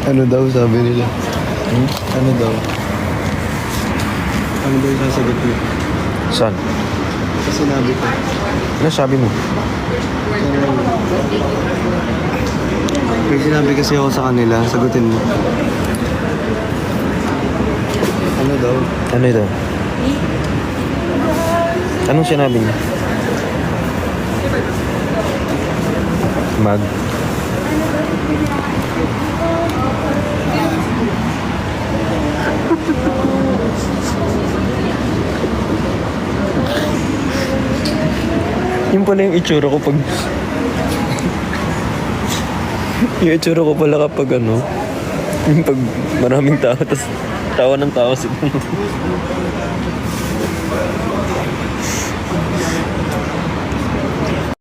Ano daw sabi nila? Ano daw? Ano daw yung sasagot mo? Saan? Kasi sinabi ko. Ano sabi mo? May sinabi kasi ako sa kanila, sagutin mo. Ano daw? Ano ito? Anong sinabi niya? Mag. Yung pala yung itsura ko pag... yung itsura ko pala kapag ano... Yung pag maraming tao, tas tawa ng tawa siguro.